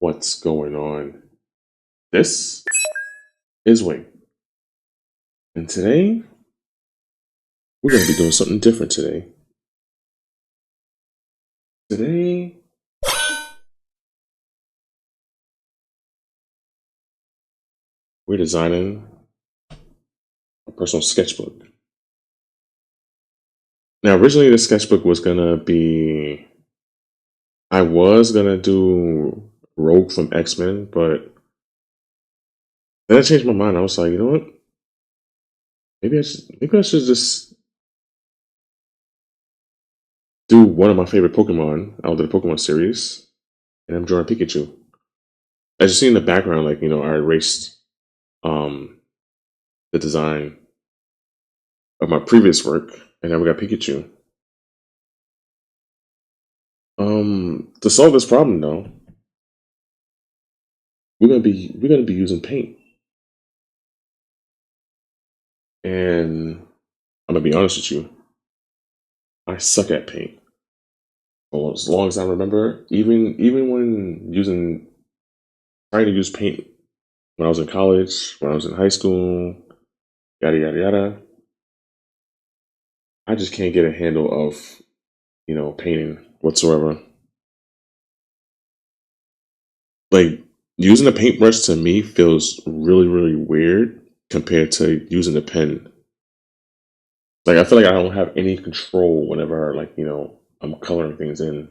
What's going on? This is Wing, and today we're going to be doing something different today. Today, we're designing a personal sketchbook. Now, originally, the sketchbook was going to be, I was going to do Rogue from X-Men, but then I changed my mind. I was like, you know what? Maybe I should just do one of my favorite Pokemon out of the Pokemon series, and I'm drawing Pikachu. As you see in the background, like, I erased um, the design of my previous work, and now we got Pikachu. To solve this problem though, we're gonna be using paint. And I'm gonna be honest with you, I suck at paint. For as long as I remember, even when trying to use paint when I was in college, when I was in high school, yada yada yada, I just can't get a handle of, painting whatsoever. Like, using a paintbrush to me feels really, really weird compared to using a pen. Like, I feel like I don't have any control whenever, like, I'm coloring things in.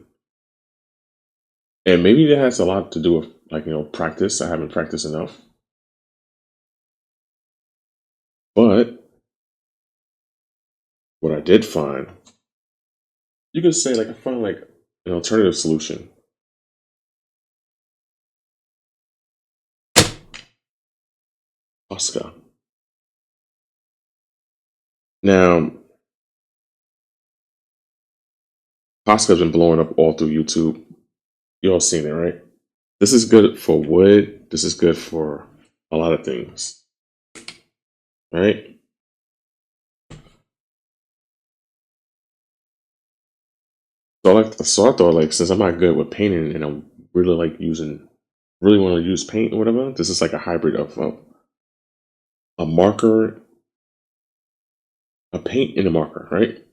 And maybe that has a lot to do with, like, practice. I haven't practiced enough. But what I did find, you could say, like, I found like an alternative solution. Posca. Now, Posca's been blowing up all through YouTube. You all seen it, right? This is good for wood. This is good for a lot of things, right? So I thought, like, since I'm not good with painting and I'm really like really want to use paint or whatever, this is like a hybrid of a marker, a paint and a marker, right?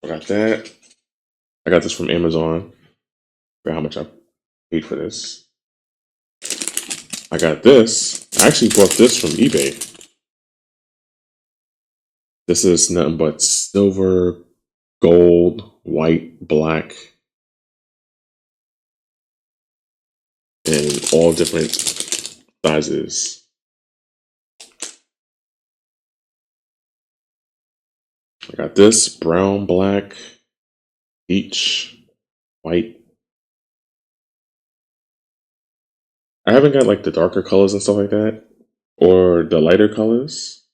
I got that. I got this from Amazon. For how much I paid for this. I got this. I actually bought this from eBay. This is nothing but silver, gold, white, black, and all different sizes. I got this brown, black, peach, white. I haven't got like the darker colors and stuff like that, or the lighter colors.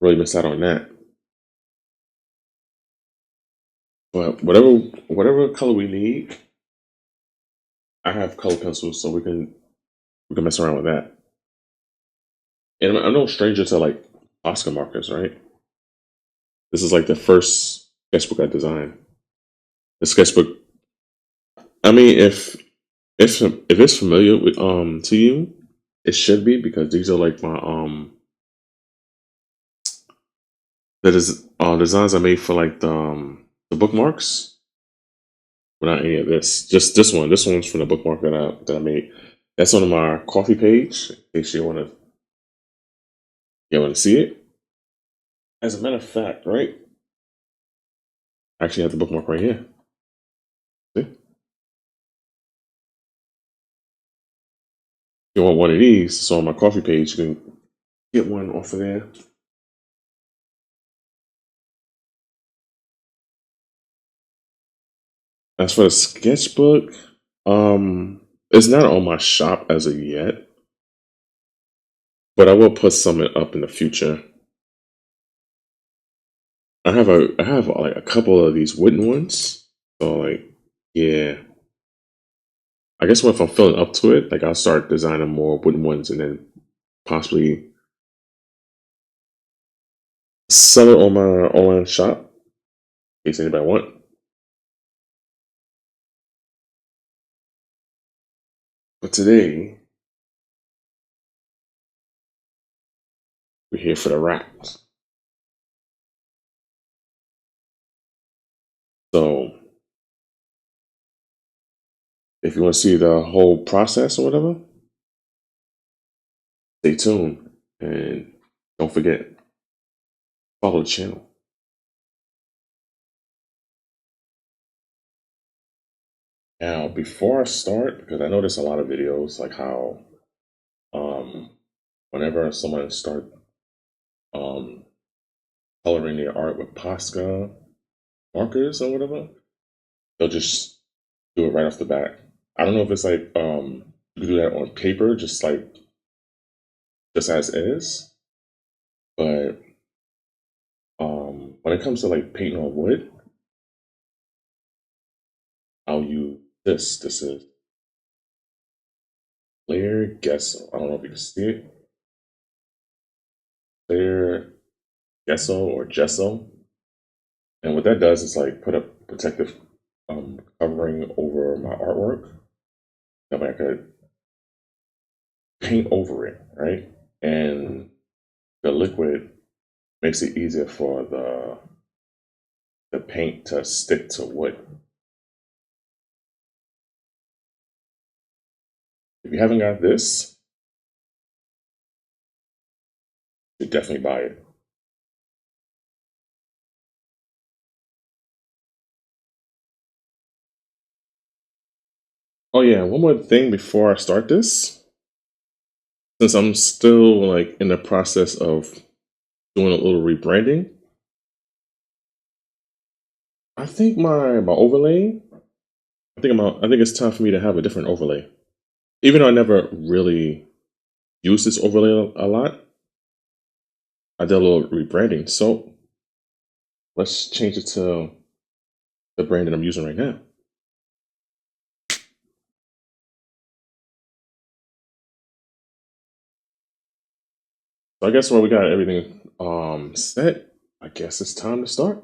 Really missed out on that. But whatever color we need, I have color pencils, so we can mess around with that. And I'm no stranger to like Oscar markers, right? This is like the first sketchbook I designed. The sketchbook. I mean, if it's familiar with to you, it should be because these are like my that is designs I made for like the bookmarks. But not any of this. Just this one. This one's from the bookmark that I made. That's on my coffee page. In case you wanna see it. As a matter of fact, right? I actually have the bookmark right here. See? You want one of these, so on my coffee page, you can get one off of there. As for the sketchbook, it's not on my shop as of yet, but I will put some up in the future. I have like a couple of these wooden ones, so like yeah, I guess if I'm feeling up to it, like I'll start designing more wooden ones and then possibly sell it on my online shop in case anybody want. But today, we're here for the wraps. So, if you want to see the whole process or whatever, stay tuned. And don't forget, follow the channel. Now, before I start, because I know there's a lot of videos like how whenever someone start um, coloring their art with Posca markers or whatever, they'll just do it right off the bat. I don't know if it's like you can do that on paper, just as is, but when it comes to like painting on wood, I'll use this. This is Clear Gesso. I don't know if you can see it. Clear Gesso or Gesso. And what that does is like put a protective covering over my artwork. That way I could paint over it, right? And the liquid makes it easier for the paint to stick to wood. If you haven't got this, you should definitely buy it. Oh yeah, one more thing before I start this. Since I'm still like in the process of doing a little rebranding, I think my overlay, I think it's time for me to have a different overlay. Even though I never really used this overlay a lot, I did a little rebranding. So let's change it to the brand that I'm using right now. So I guess when we got everything set, I guess it's time to start.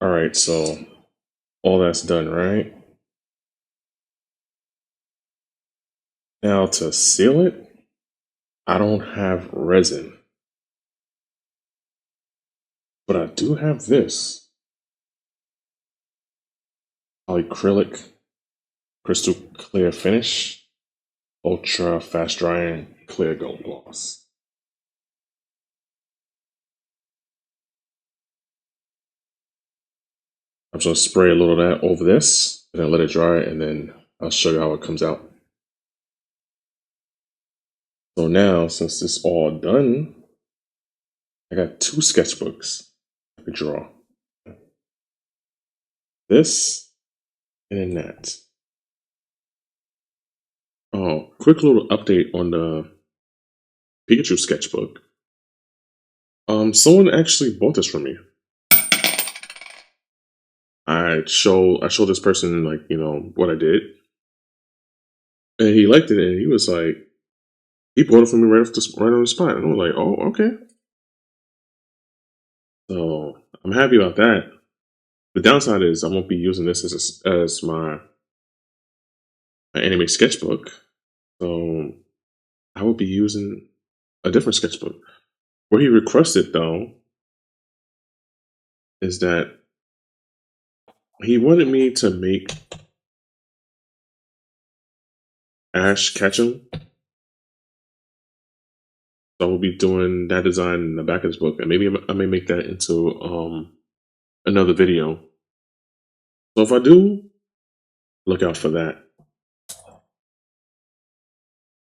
All right, so all that's done, right? Now to seal it, I don't have resin, but I do have this polyacrylic crystal clear finish, ultra fast drying clear gold gloss. I'm just gonna spray a little of that over this and then let it dry, and then I'll show you how it comes out. So now, since this is all done, I got two sketchbooks I can draw. This and then that. Oh, quick little update on the Pikachu sketchbook. Someone actually bought this from me. I showed this person like what I did, and he liked it, and he was like, he bought it from me right on the spot, and I was like, oh, okay. So I'm happy about that. The downside is I won't be using this as my anime sketchbook, so I will be using a different sketchbook. What he requested though is that he wanted me to make Ash Ketchum. So I will be doing that design in the back of this book, and maybe I may make that into another video. So if I do, look out for that.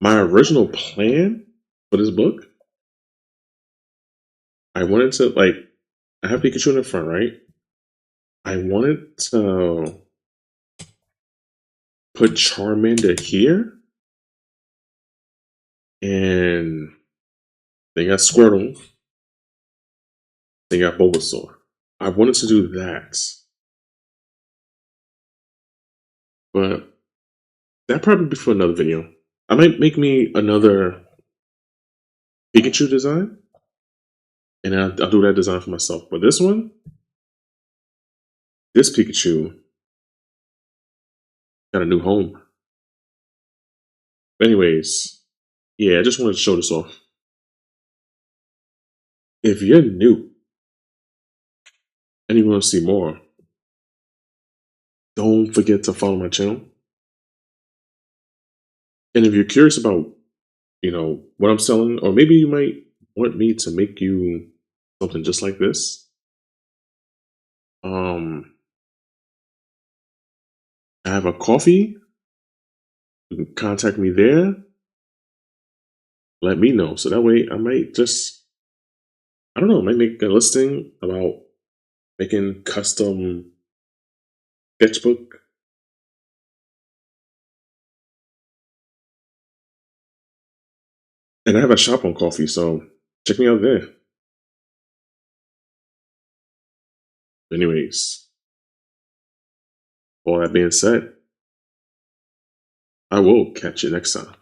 My original plan for this book, I wanted to I have Pikachu in the front, right? I wanted to put Charmander here, and they got Squirtle, they got Bulbasaur. I wanted to do that, but that probably be for another video. I might make me another Pikachu design, and I'll do that design for myself. But this one, this Pikachu got a new home. But anyways, yeah, I just wanted to show this off. If you're new and you want to see more, don't forget to follow my channel. And if you're curious about, what I'm selling, or maybe you might want me to make you something just like this, I have a coffee. You can contact me there. Let me know. So that way I might I don't know, I might make a listing about making custom sketchbook. And I have a shop on coffee, so check me out there. Anyways, all that being said, I will catch you next time.